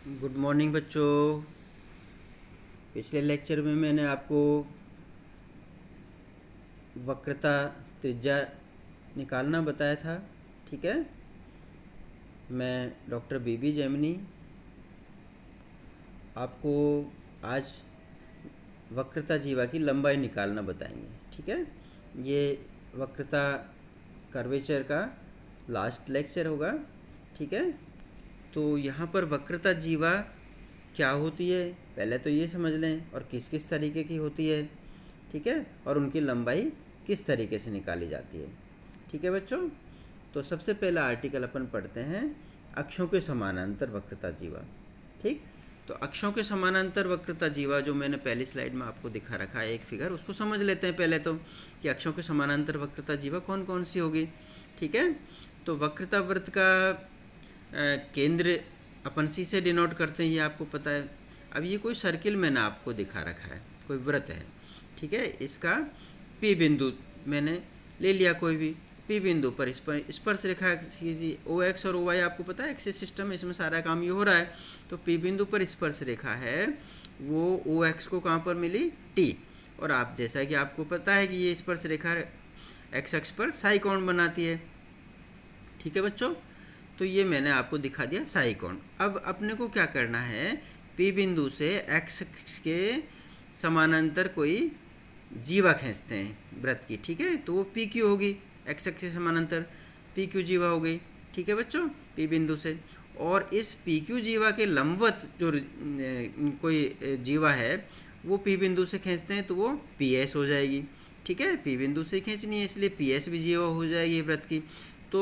Good morning बच्चों। पिछले lecture में मैंने आपको वक्रता त्रिज्या निकालना बताया था। ठीक है, मैं डॉक्टर बीबी जैमिनी आपको आज वक्रता जीवा की लंबाई निकालना बताएंगे। ठीक है, ये वक्रता कर्वेचर का लास्ट लेक्चर होगा। ठीक है, तो यहाँ पर वक्रता जीवा क्या होती है पहले तो ये समझ लें, और किस किस तरीके की होती है। ठीक है, और उनकी लंबाई किस तरीके से निकाली जाती है। ठीक है बच्चों, तो सबसे पहला आर्टिकल अपन पढ़ते हैं अक्षों के समानांतर वक्रता जीवा। ठीक, तो अक्षों के समानांतर वक्रता जीवा जो मैंने पहली स्लाइड में आपको दिखा रखा है एक फिगर, उसको समझ लेते हैं पहले तो कि अक्षों के समानांतर वक्रता जीवा कौन कौन सी होगी। ठीक है, तो वक्रता वृत्त का केंद्र अपन सी से डिनोट करते हैं, ये आपको पता है। अब ये कोई सर्किल मैंने आपको दिखा रखा है, कोई वृत्त है। ठीक है, इसका पी बिंदु मैंने ले लिया, कोई भी पी बिंदु पर इस पर स्पर्श रेखा कीजिए। ओ एक्स और ओ वाई आपको पता है एक्सिस सिस्टम है, इसमें सारा काम ये हो रहा है। तो पी बिंदु पर स्पर्श रेखा है वो ओ एक्स को कहाँ पर मिली, टी। और आप जैसा कि आपको पता है कि ये स्पर्श रेखा एक्स अक्ष पर साई कोण बनाती है। ठीक है बच्चों, तो ये मैंने आपको दिखा दिया साई कोण। अब अपने को क्या करना है, पी बिंदु से एक्स के समानांतर कोई जीवा खींचते हैं वृत्त की। ठीक है, तो वो पी क्यू होगी, एक्स अक्ष के समानांतर पी क्यू जीवा हो गई। ठीक है बच्चों, पी बिंदु से, और इस पी क्यू जीवा के लंबवत जो कोई जीवा है वो पी बिंदु से खींचते हैं तो वो पी एस हो जाएगी। ठीक है, पी बिंदु से खींचनी है इसलिए पी एस भी जीवा हो जाएगी वृत्त की। तो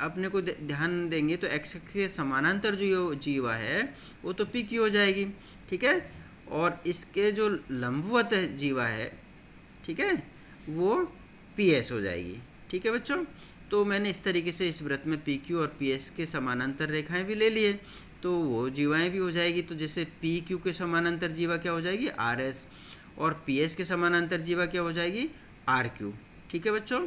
अपने को ध्यान देंगे तो एक्स के समानांतर जो जीवा है वो तो पी क्यू हो जाएगी। ठीक है, और इसके जो लंबवत जीवा है, ठीक है, वो पी एस हो जाएगी। ठीक है बच्चों, तो मैंने इस तरीके से इस वृत्त में पी क्यू और पी एस के समानांतर रेखाएं भी ले लिए, तो वो जीवाएं भी हो जाएगी। तो जैसे पी क्यू के समानांतर जीवा क्या हो जाएगी, आर एस, और पी एस के समानांतर जीवा क्या हो जाएगी, आर क्यू। ठीक है बच्चों,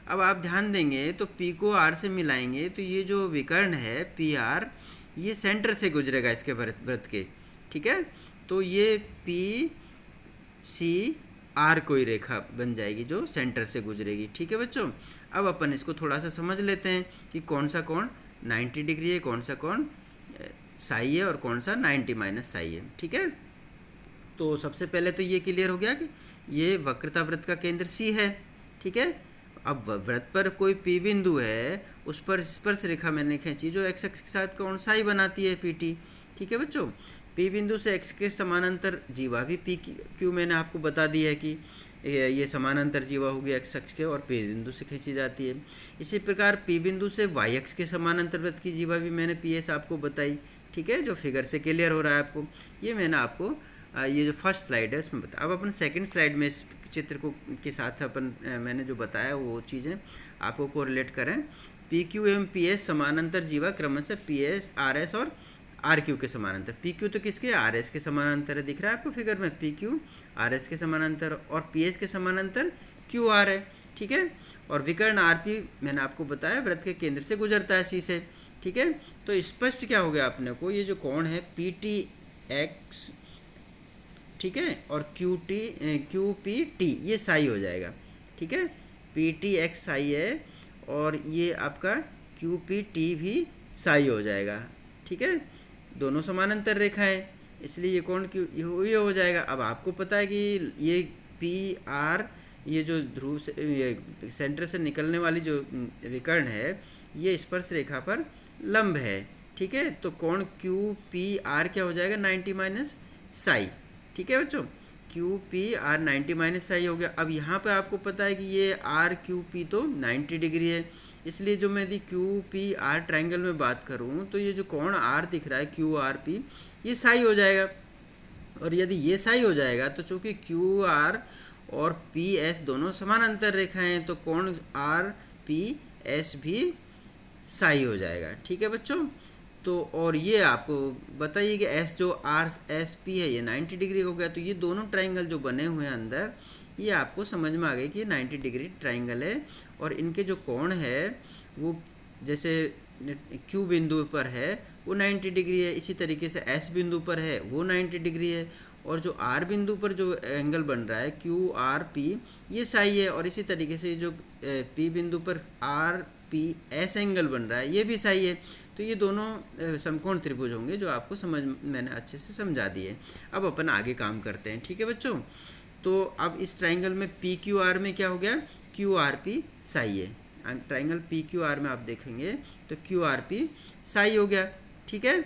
अब आप ध्यान देंगे तो पी को आर से मिलाएंगे तो ये जो विकर्ण है पी आर, ये सेंटर से गुजरेगा इसके वृत्त के। ठीक है, तो ये पी सी आर कोई रेखा बन जाएगी जो सेंटर से गुजरेगी। ठीक है बच्चों, अब अपन इसको थोड़ा सा समझ लेते हैं कि कौन सा कोण 90 डिग्री है, कौन सा कोण साई है और कौन सा 90 माइनस साई है। ठीक है, तो सबसे पहले तो ये क्लियर हो गया कि ये वक्रता वृत्त का केंद्र सी है। ठीक है, अब वृत्त पर कोई पी बिंदु है, उस पर स्पर्श रेखा मैंने खींची जो एक्स अक्ष के साथ कोण साई बनाती है पी टी। ठीक है बच्चों, पी बिंदु से एक्स के समानांतर जीवा भी पी क्यू मैंने आपको बता दिया है कि ये समानांतर जीवा होगी एक्स अक्ष के और पी बिंदु से खींची जाती है। इसी प्रकार पी बिंदु से वाई अक्ष के समानांतर वृत्त की जीवा भी मैंने पी एस आपको बताई। ठीक है, जो फिगर से क्लियर हो रहा है आपको, ये मैंने आपको ये जो फर्स्ट स्लाइड है इसमें बताया। अब अपन सेकंड स्लाइड में इस चित्र को के साथ अपन मैंने जो बताया वो चीज़ें आपको कोरिलेट करें। पी क्यू एवं पी एस समानांतर जीवा क्रमशः पी एस आर एस और आर क्यू के समानांतर। पी क्यू तो किसके, आर एस के समानांतर है, दिख रहा है आपको फिगर में, पी क्यू आर एस के समानांतर, और पी एस के समानांतर क्यू आर है। ठीक है, और विकर्ण आर पी मैंने आपको बताया वृत्त के केंद्र से गुजरता है सी से। ठीक है, तो स्पष्ट क्या हो गया अपने को, ये जो कोण है पी टी एक्स, ठीक है, और क्यू पी टी ये साई हो जाएगा। ठीक है, पी टी एक्स साई है और ये आपका क्यू पी टी भी साई हो जाएगा। ठीक है, दोनों समानांतर रेखाएं, इसलिए ये कोण क्यू ये हो जाएगा। अब आपको पता है कि ये पी आर, ये जो ध्रुव से ये सेंटर से निकलने वाली जो विकर्ण है ये स्पर्श रेखा पर लंब है। ठीक है, तो कोण क्यू पी आर क्या हो जाएगा, 90 माइनस साई। ठीक है बच्चों, Q P are 90 minus psi हो गया। अब यहाँ पे आपको पता है कि ये आर क्यू पी तो 90 डिग्री है, इसलिए जो मैं यदि क्यू पी आर ट्रायंगल में बात करूँ तो ये जो कोण आर दिख रहा है क्यू आर पी, ये साई हो जाएगा। और यदि ये साई हो जाएगा तो चूँकि क्यू आर और पी एस दोनों समानांतर रेखाएं हैं तो कोण आर पी एस भी साई हो जाएगा। ठीक है बच्चों, तो और ये आपको बताइए कि एस जो आर एस पी है ये 90 डिग्री हो गया, तो ये दोनों ट्रायंगल जो बने हुए हैं अंदर, ये आपको समझ में आ गई कि ये 90 डिग्री ट्रायंगल है। और इनके जो कोण है वो जैसे Q बिंदु पर है वो 90 डिग्री है, इसी तरीके से S बिंदु पर है वो 90 डिग्री है, और जो R बिंदु पर जो एंगल बन रहा है QRP ये साई है, और इसी तरीके से जो P बिंदु पर RPS एंगल बन रहा है ये भी साई है। तो ये दोनों समकोण त्रिभुज होंगे जो आपको मैंने अच्छे से समझा दिए। अब अपन आगे काम करते हैं, ठीक है बच्चों। तो अब इस ट्राइंगल में PQR में क्या हो गया, QRP साई है। ट्राइंगल PQR में आप देखेंगे तो QRP साई हो गया, ठीक है।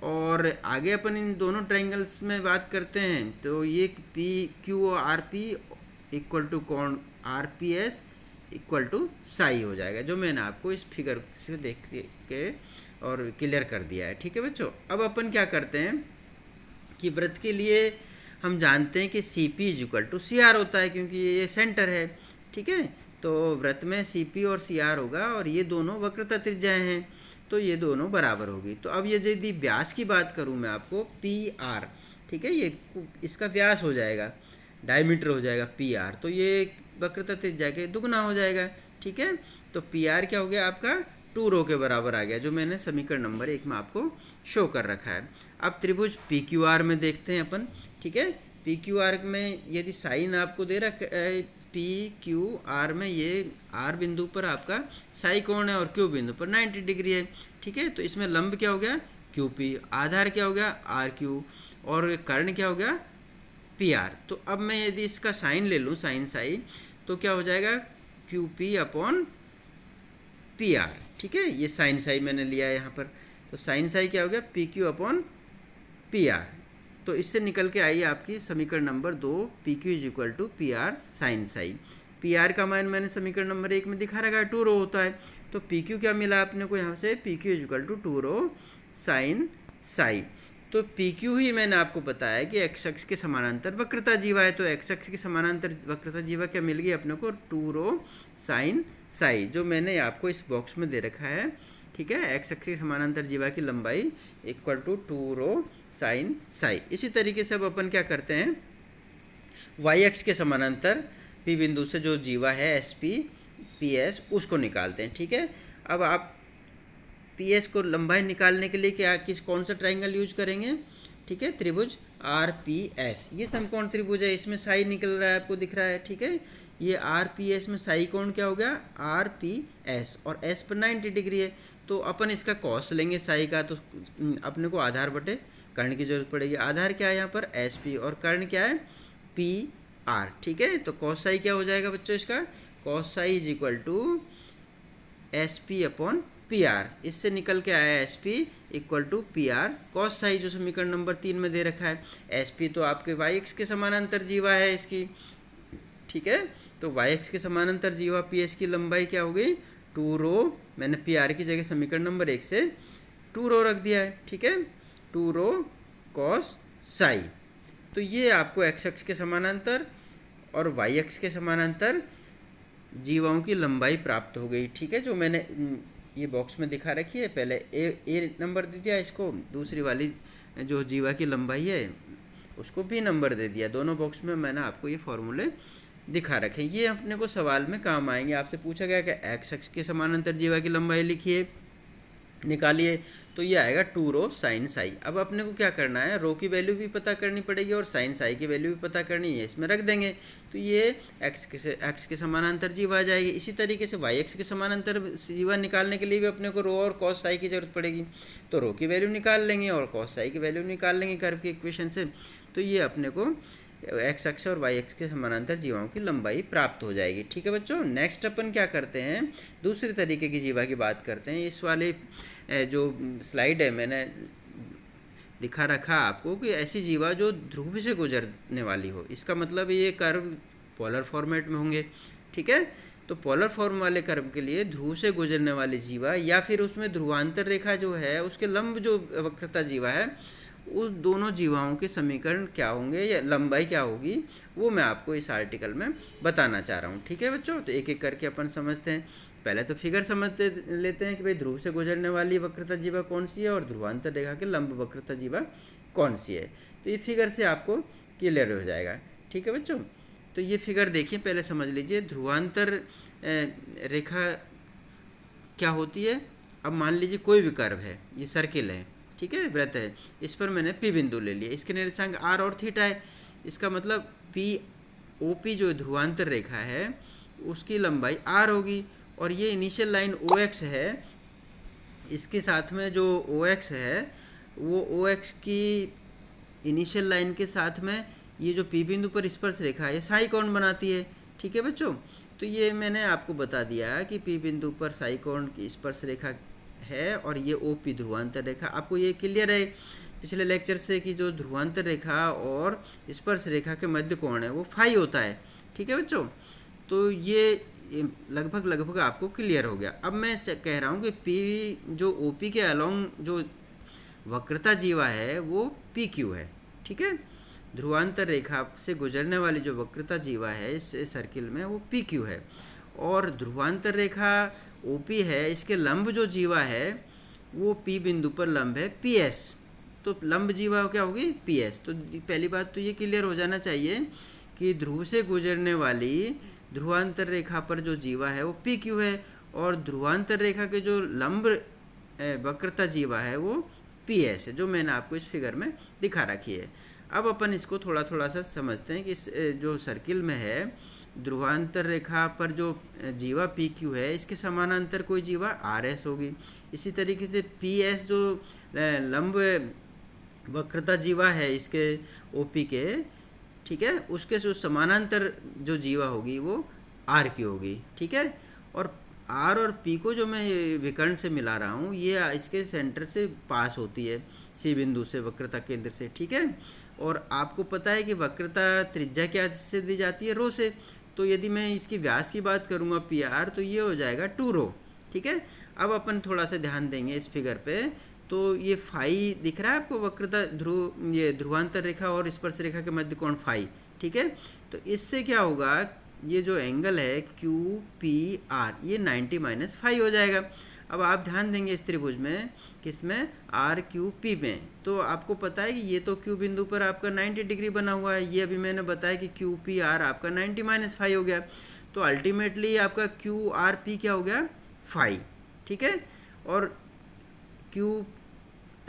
और आगे अपन इन दोनों ट्राइंगल्स में बात करते हैं तो ये PQRP इक्वल टू कोण RPS इक्वल टू साई हो जाएगा, जो मैंने आपको इस फिगर से देख के और क्लियर कर दिया है, ठीक है बच्चों। अब अपन क्या करते हैं कि वृत्त के लिए हम जानते हैं कि CP is equal to CR होता है, क्योंकि ये सेंटर है, ठीक है। तो वृत्त में CP और CR होगा, और ये दोनों वक्रता त्रिज्याएं हैं, तो ये दोनों बराबर होगी। तो अब ये यदि व्यास की बात करूँ मैं आपको PR, ठीक है, ये इसका व्यास हो जाएगा, डायमीटर हो जाएगा PR, तो ये वक्रता त्रिज्या के दुगना हो जाएगा, ठीक है। तो PR क्या हो गया आपका 2 रो के बराबर आ गया, जो मैंने समीकरण नंबर 1 में आपको शो कर रखा है। अब त्रिभुज PQR में देखते हैं अपन, ठीक है। PQR में यदि साइन आपको दे रखा है, PQR में ये R बिंदु पर आपका साई कोण है और Q बिंदु पर 90 डिग्री है, ठीक है। तो इसमें लंब क्या हो गया QP, आधार क्या हो गया RQ, और कर्ण क्या हो गया PR। तो अब मैं यदि इसका साइन ले लूँ, साइन साई, तो क्या हो जाएगा QP अपॉन PR, ठीक है। ये साइन साई मैंने लिया है यहाँ पर, तो साइन साई क्या हो गया PQ अपॉन PR। तो इससे निकल के आई आपकी समीकरण number 2 PQ is equal to PR sine psi. PR का मान मैंने समीकरण नंबर 1 में दिखा रखा है 2 रो होता है, तो PQ क्या मिला अपने को यहाँ से, PQ is equal to 2 rho sine psi. तो PQ ही मैंने आपको बताया कि एक्स अक्ष के समानांतर वक्रता जीवा है, तो एक्स अक्ष के समानांतर वक्रता जीवा क्या मिल गई अपने को 2 रो साइन साई, जो मैंने आपको इस बॉक्स में दे रखा है, ठीक है। एक्स अक्ष के समानांतर जीवा की लंबाई equal to 2 rho sine psi. इसी तरीके से अब अपन क्या करते हैं, वाई अक्ष के समानांतर P बिंदु से जो जीवा है SP PS उसको निकालते हैं, ठीक है। अब आप PS को लंबाई निकालने के लिए क्या कौन सा ट्राइंगल यूज करेंगे, ठीक है, त्रिभुज RPS। ये समकोण त्रिभुज है, इसमें साई निकल रहा है, आपको दिख रहा है, ठीक है। ये RPS में साई कोण क्या हो गया RPS, और S पर 90 डिग्री है, तो अपन इसका कॉस लेंगे साई का, तो अपने को आधार बटे कर्ण की जरूरत पड़ेगी। आधार क्या है यहाँ पर SP, और कर्ण क्या है PR, ठीक है। तो कॉस साई क्या हो जाएगा बच्चों, इसका cos psi is equal to SP upon PR। इससे निकल के आया SP equal to PR cos psi, जो समीकरण नंबर 3 में दे रखा है। SP तो आपके वाई एक्स के समानांतर जीवा है इसकी, ठीक है। तो वाई एक्स के समानांतर जीवा PS की लंबाई क्या हो गई 2 रो, मैंने PR की जगह समीकरण नंबर 1 से 2 रो रख दिया है, ठीक है, 2 रो कॉस साई। तो ये आपको एक्स अक्ष के समानांतर और वाई अक्ष के समानांतर जीवाओं की लंबाई प्राप्त हो गई, ठीक है, जो मैंने ये बॉक्स में दिखा रखी है। पहले ए नंबर दे दिया इसको, दूसरी वाली जो जीवा की लंबाई है उसको B नंबर दे दिया। दोनों बॉक्स में मैंने आपको ये फॉर्मूले दिखा रखे, ये अपने को सवाल में काम आएंगे। आपसे पूछा गया कि एक्स अक्ष के समानांतर जीवा की लंबाई लिखिए, निकालिए, तो ये आएगा 2 रो साइन साई। अब अपने को क्या करना है, रो की वैल्यू भी पता करनी पड़ेगी और साइन साई की वैल्यू भी पता करनी है, इसमें रख देंगे, तो ये एक्स के समानांतर जीवा आ जाएगी। इसी तरीके से वाई एक्स के समानांतर जीवा निकालने के लिए भी अपने को रो और कॉस साई की जरूरत पड़ेगी, तो रो की वैल्यू निकाल लेंगे और कॉस साई की वैल्यू निकाल लेंगे कर्व की इक्वेशन से। तो ये अपने को एक्स अक्ष और वाई एक्स के समानांतर जीवाओं की लंबाई प्राप्त हो जाएगी, ठीक है बच्चों। नेक्स्ट अपन क्या करते हैं, दूसरे तरीके की जीवा की बात करते हैं। इस वाले जो स्लाइड है मैंने दिखा रखा आपको कि ऐसी जीवा जो ध्रुव से गुजरने वाली हो, इसका मतलब ये कर्व पोलर फॉर्मेट में होंगे, ठीक है। तो पोलर फॉर्म वाले कर्व के लिए ध्रुव से गुजरने वाली जीवा या फिर उसमें ध्रुवांतर रेखा जो है उसके लंब जो वक्रता जीवा है, उस दोनों जीवाओं के समीकरण क्या होंगे या लंबाई क्या होगी, वो मैं आपको इस आर्टिकल में बताना चाह रहा हूँ, ठीक है बच्चों। तो एक एक करके अपन समझते हैं। पहले तो फिगर समझते लेते हैं कि भाई ध्रुव से गुजरने वाली वक्रता जीवा कौन सी है और ध्रुवांतर रेखा के लंब वक्रता जीवा कौन सी है, तो ये फिगर से आपको क्लियर हो जाएगा, ठीक है बच्चों। तो ये फिगर देखिए, पहले समझ लीजिए ध्रुवांतर रेखा क्या होती है, अब मान लीजिए कोई भी कर्व है, ये सर्किल है, ठीक है, वृत्त है, इस पर मैंने पी बिंदु ले लिया, इसके निर्देशांक आर और थीटा है, इसका मतलब पी ओ पी जो ध्रुवांतर रेखा है उसकी लंबाई आर होगी, और ये इनिशियल लाइन ओ एक्स है, इसके साथ में जो ओ एक्स है वो ओ एक्स की इनिशियल लाइन के साथ में ये जो पी बिंदु पर स्पर्श रेखा है साई कोण बनाती है, ठीक है बच्चों। तो ये मैंने आपको बता दिया कि पी बिंदु पर साई कोण की स्पर्श रेखा है और ये ओ पी ध्रुवांतर रेखा। आपको ये क्लियर है पिछले लेक्चर से कि जो ध्रुवांतर रेखा और स्पर्श रेखा के मध्य कोण है वो फाई होता है, ठीक है बच्चों। तो ये लगभग आपको क्लियर हो गया। अब मैं कह रहा हूँ कि पी जो ओ पी के अलोंग जो वक्रता जीवा है वो पी क्यू है, ठीक है। ध्रुवांतर रेखा से गुजरने वाली जो वक्रता जीवा है इस सर्किल में वो पी क्यू है, और ध्रुवांतर रेखा ओ पी है, इसके लंब जो जीवा है वो पी बिंदु पर लंब है पी एस। तो लंब जीवा क्या होगी पी एस। तो पहली बात तो ये क्लियर हो जाना चाहिए कि ध्रुव से गुजरने वाली ध्रुवांतर रेखा पर जो जीवा है वो पी क्यू है, और ध्रुवांतर रेखा के जो लंब वक्रता जीवा है वो पी एस है, जो मैंने आपको इस फिगर में दिखा रखी है। अब अपन इसको थोड़ा सा समझते हैं कि इस जो सर्किल में है ध्रुवांतर रेखा पर जो जीवा पी क्यू है इसके समानांतर कोई जीवा आर एस होगी। इसी तरीके से पी एस जो लंब वक्रता जीवा है इसके ओ पी के, ठीक है, उसके जो समानांतर जो जीवा होगी वो आर की होगी, ठीक है। और आर और पी को जो मैं विकर्ण से मिला रहा हूँ ये इसके सेंटर से पास होती है सी बिंदु से, वक्रता केंद्र से, ठीक है। और आपको पता है कि वक्रता त्रिज्या क्या से दी जाती है रो से। तो यदि मैं इसकी व्यास की बात करूँगा पी आर तो ये हो जाएगा 2 रो, ठीक है। अब अपन थोड़ा सा ध्यान देंगे इस फिगर पे। तो ये फाई दिख रहा है आपको, वक्रता ये ध्रुवांतर रेखा और स्पर्श रेखा के मध्य कोण फाई, ठीक है। तो इससे क्या होगा, ये जो एंगल है क्यू पी आर ये 90 - फाई हो जाएगा। अब आप ध्यान देंगे इस त्रिभुज में, किसमें, आर क्यू पी में। तो आपको पता है कि ये तो क्यू बिंदु पर आपका 90 डिग्री बना हुआ है, ये अभी मैंने बताया कि क्यू पी आर आपका 90 - फाई हो गया। तो अल्टीमेटली आपका क्यू आर पी क्या हो गया, फाई, ठीक है। और क्यू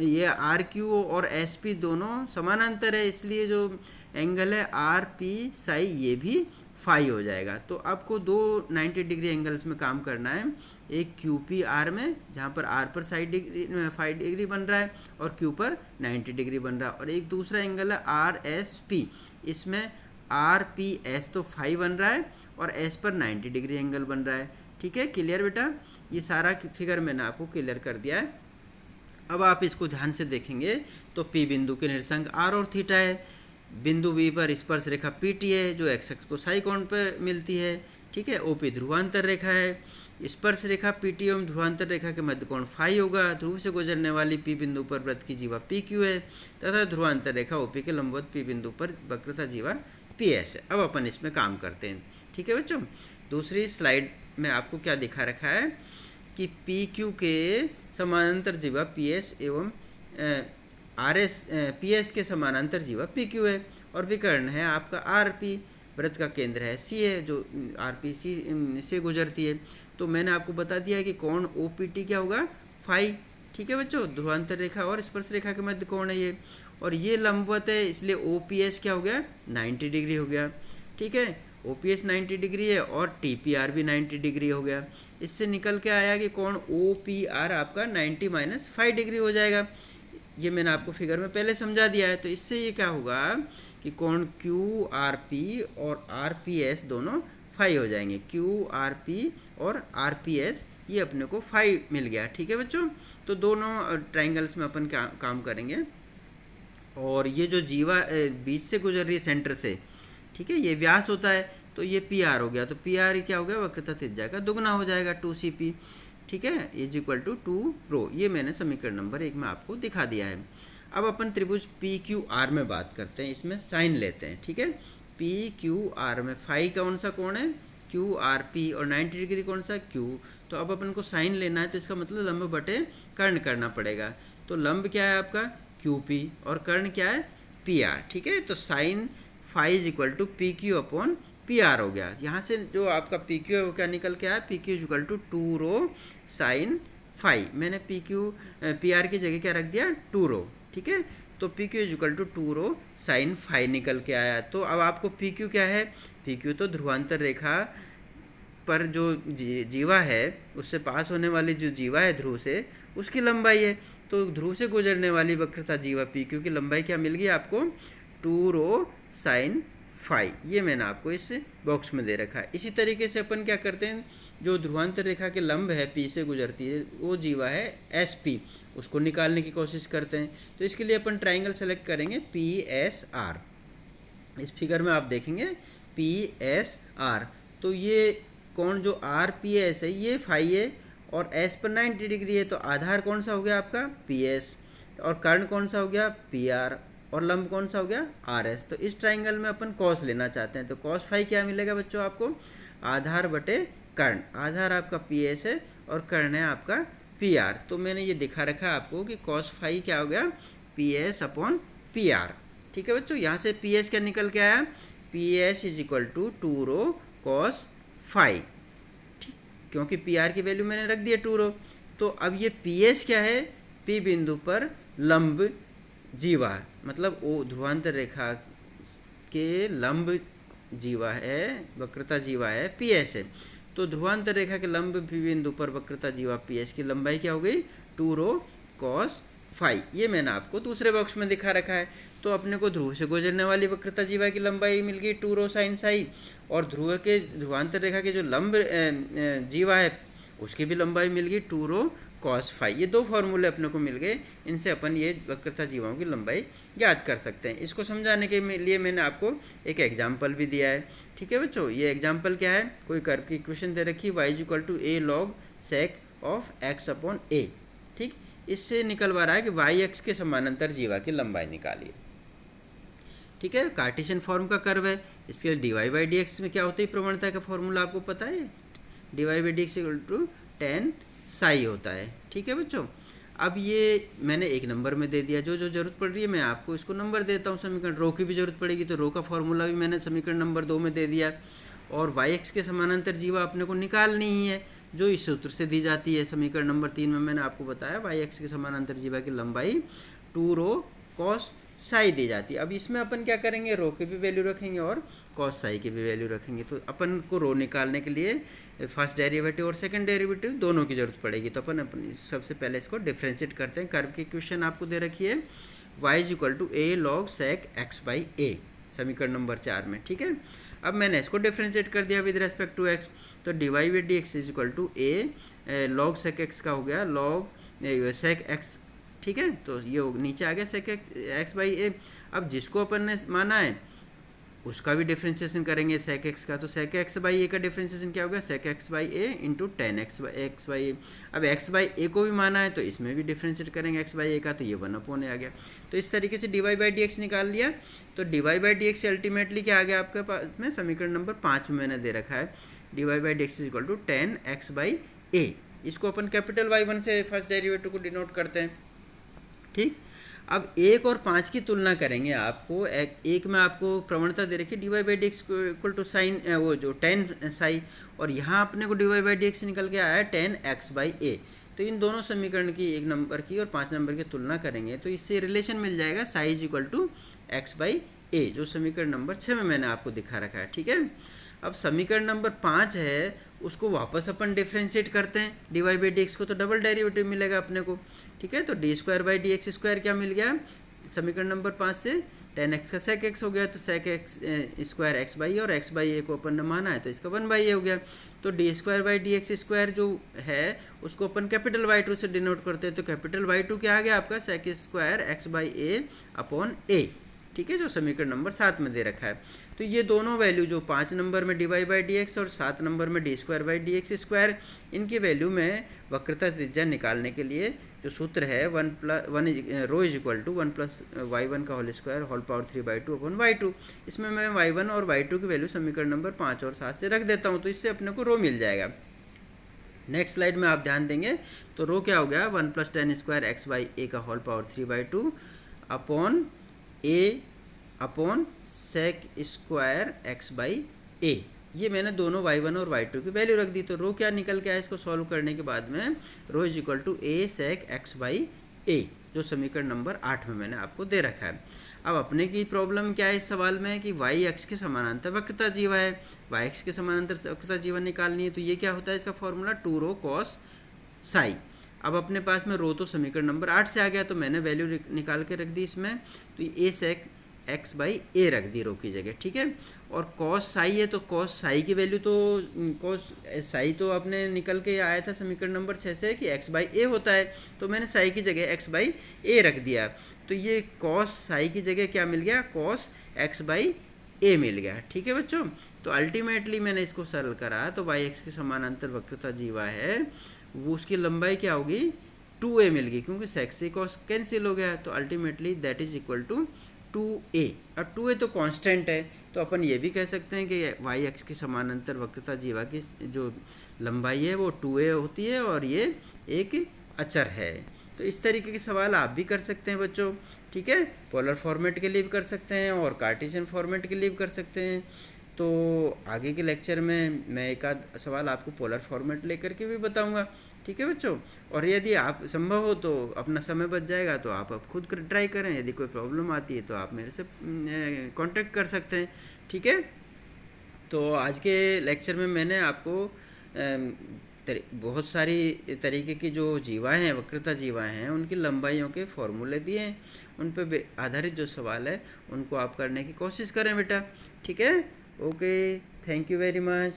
ये आर क्यू और एस पी दोनों समानांतर है, इसलिए जो एंगल है आर पी साई ये भी फाई हो जाएगा। तो आपको दो 90 डिग्री एंगल्स में काम करना है, एक क्यू पी आर में जहाँ पर आर पर 5 डिग्री बन रहा है और क्यू पर 90 डिग्री बन रहा है, और एक दूसरा एंगल है आर एस पी, इसमें आर पी एस तो फाई बन रहा है और एस पर 90 डिग्री एंगल बन रहा है, ठीक है। क्लियर बेटा, ये सारा फिगर मैंने आपको क्लियर कर दिया है। अब आप इसको ध्यान से देखेंगे तो पी बिंदु के निर्देशांक आर और थीटा है, बिंदु बी पर स्पर्श रेखा पी टी है जो एक्स अक्ष को साई कोण पर मिलती है, ठीक है। ओपी ध्रुवांतर रेखा है, स्पर्श रेखा पी टी एवं ध्रुवांतर रेखा के मध्य कोण फाई होगा, ध्रुव से गुजरने वाली पी बिंदु पर वृत्त की जीवा पी क्यू है तथा ध्रुवांतर रेखा ओपी के लंबवत पी बिंदु पर वक्रता जीवा पी एस है। अब अपन इसमें काम करते हैं, ठीक है बच्चों। दूसरी स्लाइड में आपको क्या दिखा रखा है कि पी क्यू के समानांतर जीवा पी एस एवं आर एस पी एस के समानांतर जीवा पी क्यू है, और विकर्ण है आपका आर पी, वृत्त का केंद्र है सी है जो आर पी सी से गुजरती है। तो मैंने आपको बता दिया है कि कोण ओ पी टी क्या होगा, फाई, ठीक है बच्चों। ध्रुवांतर रेखा और स्पर्श रेखा के मध्य कोण है ये, और ये लंबवत है इसलिए ओ पी एस क्या हो गया, 90 डिग्री हो गया, ठीक है। ओ पी एस 90 डिग्री है और टी पी आर भी 90 डिग्री हो गया। इससे निकल के आया कि कोण ओ पी आर आपका 90 - 5 डिग्री हो जाएगा। ये मैंने आपको फिगर में पहले समझा दिया है। तो इससे ये क्या होगा कि कोण क्यू आर पी और आर पी एस दोनों फाई हो जाएंगे। क्यू आर पी और आर पी एस ये अपने को फाई मिल गया, ठीक है बच्चों। तो दोनों ट्राइंगल्स में अपन काम करेंगे, और ये जो जीवा बीच से गुजर रही है सेंटर से, ठीक है, ये व्यास होता है, तो ये पी आर हो गया। तो पी आर क्या हो गया, वक्रता त्रिज्या का दुगना हो जाएगा 2cp, ठीक है, इज इक्वल टू 2 रो। ये मैंने समीकरण नंबर 1 में आपको दिखा दिया है। अब अपन त्रिभुज पी क्यू आर में बात करते हैं, इसमें साइन लेते हैं, ठीक है। पी क्यू आर में फाई कौन सा कोण है, क्यू आर पी, और 90 डिग्री कौन सा, क्यू। तो अब अपन को साइन लेना है तो इसका मतलब लंब बटे कर्ण करना पड़ेगा। तो लंब क्या है आपका क्यू पी और कर्ण क्या है पी आर, ठीक है। तो sine phi is equal to P Q upon P R हो गया। यहाँ से जो आपका पी क्यू है वो क्या निकल के आया, P Q is equal to 2 rho sine phi, मैंने पी क्यू पी आर की जगह क्या रख दिया, 2 रो, ठीक है। तो P Q is equal to 2 rho sine phi निकल के आया। तो अब आपको पी क्यू क्या है, पी क्यू तो ध्रुवांतर रेखा पर जो जीवा है उससे पास होने वाली जो जीवा है ध्रुव से, उसकी लंबाई है। तो ध्रुव से गुजरने वाली वक्रता जीवा पी क्यू की लंबाई क्या मिल गई आपको, 2 रो साइन फाई। ये मैंने आपको इस बॉक्स में दे रखा है। इसी तरीके से अपन क्या करते हैं, जो ध्रुवांतर रेखा के लंब है पी से गुजरती है वो जीवा है एस पी, उसको निकालने की कोशिश करते हैं। तो इसके लिए अपन ट्राइंगल सेलेक्ट करेंगे पी एस आर। इस फिगर में आप देखेंगे पी एस आर, तो ये कोण जो आर पी एस है ये फाई है और एस पर 90 डिग्री है। तो आधार कौन सा हो गया आपका, पी एस, और कर्ण कौन सा हो गया, पी आर, और लंब कौन सा हो गया, आर एस। तो इस ट्राइंगल में अपन कॉस लेना चाहते हैं। तो कॉस फाई क्या मिलेगा बच्चों आपको, आधार बटे कर्ण। आधार आपका पी एस है और कर्ण है आपका पी आर। तो मैंने ये दिखा रखा है आपको कि कॉस फाई क्या हो गया, P S upon P are. ठीक है बच्चों, यहाँ से पी एस क्या निकल के आया, P S is equal to 2 rho cos phi, ठीक, क्योंकि पी आर की वैल्यू मैंने रख दिया 2 रो। तो अब ये पी एस क्या है, पी बिंदु पर लंब जीवा, मतलब वो ध्रुवांतर रेखा के लंब जीवा है, वक्रता जीवा है पी एस है। तो ध्रुवांतर रेखा के लंब पी बिंदु पर वक्रता जीवा पी एस की लंबाई क्या हो गई, 2 रो कॉस फाई। ये मैंने आपको दूसरे बॉक्स में दिखा रखा है। तो अपने को ध्रुव से गुजरने वाली वक्रता जीवा की लंबाई मिल गई 2 रो साइन साई, और ध्रुव के ध्रुवांतर रेखा के जो लंब जीवा है उसकी भी लंबाई मिल गई 2 रो कॉस फाई। ये दो फॉर्मूले अपने को मिल गए, इनसे अपन ये वक्रता जीवाओं की लंबाई याद कर सकते हैं। इसको समझाने के लिए मैंने आपको एक एग्जाम्पल भी दिया है। ठीक है बच्चों, ये एग्जाम्पल क्या है, कोई कर्व की इक्वेशन दे रखी, y is equal to a log sec of x upon a. ठीक, इससे निकलवा रहा है कि वाई एक्स के समानांतर जीवा की लंबाई निकालिए। ठीक है, कार्टेशियन फॉर्म का कर्व है, इसके लिए d y by d x में क्या होता है, प्रवणता का फॉर्मूला आपको पता है, d y by d x equal to tan psi होता है। ठीक है बच्चों, अब ये मैंने एक नंबर में दे दिया, जो जो जरूरत पड़ रही है मैं आपको इसको नंबर देता हूँ। समीकरण रो की भी जरूरत पड़ेगी तो रो का फॉर्मूला भी मैंने समीकरण नंबर 2 में दे दिया। और वाई एक्स के समानांतर जीवा अपने को निकालनी ही है, जो इस सूत्र से दी जाती है। समीकरण नंबर 3 में मैंने आपको बताया वाई एक्स के समानांतर जीवा की लंबाई 2 रो कॉस साई दी जाती है। अब इसमें अपन क्या करेंगे, रो की भी वैल्यू रखेंगे और कॉस साई की भी वैल्यू रखेंगे। तो अपन को रो निकालने के लिए फर्स्ट डेरिवेटिव और सेकंड डेरिवेटिव दोनों की जरूरत पड़ेगी। तो अपन सबसे पहले इसको डिफ्रेंशिएट करते हैं। कर्व की इक्वेशन आपको दे रखी है y is equal to a log sec x by a, समीकरण नंबर 4 में। ठीक है, अब मैंने इसको डिफ्रेंशिएट कर दिया विद रेस्पेक्ट टू x। तो d y by d x is equal to a log sec x का हो गया लॉग सेक एक्स। ठीक है, तो ये नीचे आ गया सेक एक्स बाई ए। अब जिसको अपन ने माना है उसका भी डिफ्रेंशिएशन करेंगे सेक एक्स का। तो सेक एक्स बाई ए का डिफ्रेंशिएशन क्या होगा, sec x by a into tan x by a. अब एक्स बाई ए को भी माना है तो इसमें भी डिफ्रेंशिएट करेंगे एक्स बाई ए का, तो ये 1/a आ गया। तो इस तरीके से d y by d x निकाल लिया। तो d y by d x ultimately क्या आ गया आपके पास में, समीकरण नंबर 5 में मैंने दे रखा है d y by d x is equal to 10x by a. इसको अपन कैपिटल Y1 से फर्स्ट डेरिवेटिव को डिनोट करते हैं। ठीक, अब 1 और 5 की तुलना करेंगे। आपको एक में आपको प्रवणता दे रखी d y by d x equal to sine वो जो 10 साई, और यहाँ अपने को d y by d x निकल के आया है 10x बाई ए। तो इन दोनों समीकरण की 1 नंबर की और 5 नंबर की तुलना करेंगे तो इससे रिलेशन मिल जाएगा psi is equal to x by a, जो समीकरण नंबर 6 में मैंने आपको दिखा रखा है। ठीक है, अब समीकरण नंबर 5 है उसको वापस अपन डिफ्रेंशिएट करते हैं d y by d x को, तो डबल डेरिवेटिव मिलेगा अपने को। ठीक है, तो D square by d x square क्या मिल गया समीकरण नंबर 5 से, 10x का सेक एक्स हो गया, तो sec x square x by, और एक्स बाई ए को अपन ने माना है तो इसका 1/a हो गया। तो D square by d x square जो है उसको अपन कैपिटल Y2 से डिनोट करते हैं। तो कैपिटल Y2 क्या आ गया आपका, sec square x by a upon a. ठीक है, जो समीकरण नंबर 7 में दे रखा है। तो ये दोनों वैल्यू जो 5 नंबर में d y by d x और 7 नंबर में d square by d x square, इनकी वैल्यू में वक्रता त्रिज्या निकालने के लिए जो सूत्र है rho is equal to 1 plus y1 का whole square whole power 3/2 upon y2। इसमें मैं y1 और y2 की वैल्यू समीकरण नंबर 5 और 7 से रख देता हूँ, तो इससे अपने को रो मिल जाएगा। नेक्स्ट स्लाइड में आप ध्यान देंगे तो रो क्या हो गया, 1 plus 10 square x by a का whole power 3/2 upon a upon sec square x by a. ये मैंने दोनों y1 और y2 की वैल्यू रख दी। तो रो क्या निकल के आया इसको सॉल्व करने के बाद में, rho is equal to a sec x by a, जो समीकरण नंबर 8 में मैंने आपको दे रखा है। अब अपने की प्रॉब्लम क्या है इस सवाल में कि y एक्स के समानांतर वक्रता जीवा है, y एक्स के समानांतर वक्रता जीवा निकालनी है। तो ये क्या होता है इसका फॉर्मूला, 2 रो कॉस साई। अब अपने पास में रो तो समीकरण नंबर 8 से आ गया, तो मैंने वैल्यू निकाल के रख दी इसमें। तो ये ए सेक एक्स बाई ए रख दी रो की जगह, ठीक है। और कॉस साई है, तो कॉस साई की वैल्यू तो कॉस साई तो अपने निकल के आया था समीकरण नंबर 6 से कि एक्स बाई ए होता है, तो मैंने साई की जगह एक्स बाई ए रख दिया। तो ये कॉस साई की जगह क्या मिल गया, कॉस एक्स बाई ए मिल गया, ठीक है बच्चों। तो अल्टीमेटली मैंने इसको सरल करा, तो वाई एक्स के समानांतर वक्रता जीवा है, वो उसकी लंबाई क्या होगी, 2a मिल गई, क्योंकि सेक से कॉस कैंसिल हो गया। तो ultimately that is equal to 2a। अब 2a तो कांस्टेंट है, तो अपन ये भी कह सकते हैं कि वाई एक्स के समानांतर वक्रता जीवा की जो लंबाई है वो 2a होती है, और ये एक अचर है। तो इस तरीके के सवाल आप भी कर सकते हैं बच्चों, ठीक है। पोलर फॉर्मेट के लिए भी कर सकते हैं और कार्टेशियन फॉर्मेट के लिए भी कर सकते हैं। तो आगे के लेक्चर में मैं एक आध सवाल आपको पोलर फॉर्मेट लेकर के भी बताऊंगा, ठीक है बच्चों। और यदि आप संभव हो तो अपना समय बच जाएगा, तो आप अब खुद ट्राई करें। यदि कोई प्रॉब्लम आती है तो आप मेरे से कांटेक्ट कर सकते हैं, ठीक है। तो आज के लेक्चर में मैंने आपको बहुत सारी तरीके की जो जीवाएँ हैं, वक्रता जीवाएँ हैं, उनकी लंबाइयों के फॉर्मूले दिए हैं। उन पर आधारित जो सवाल है उनको आप करने की कोशिश करें बेटा, ठीक है। Okay, thank you very much.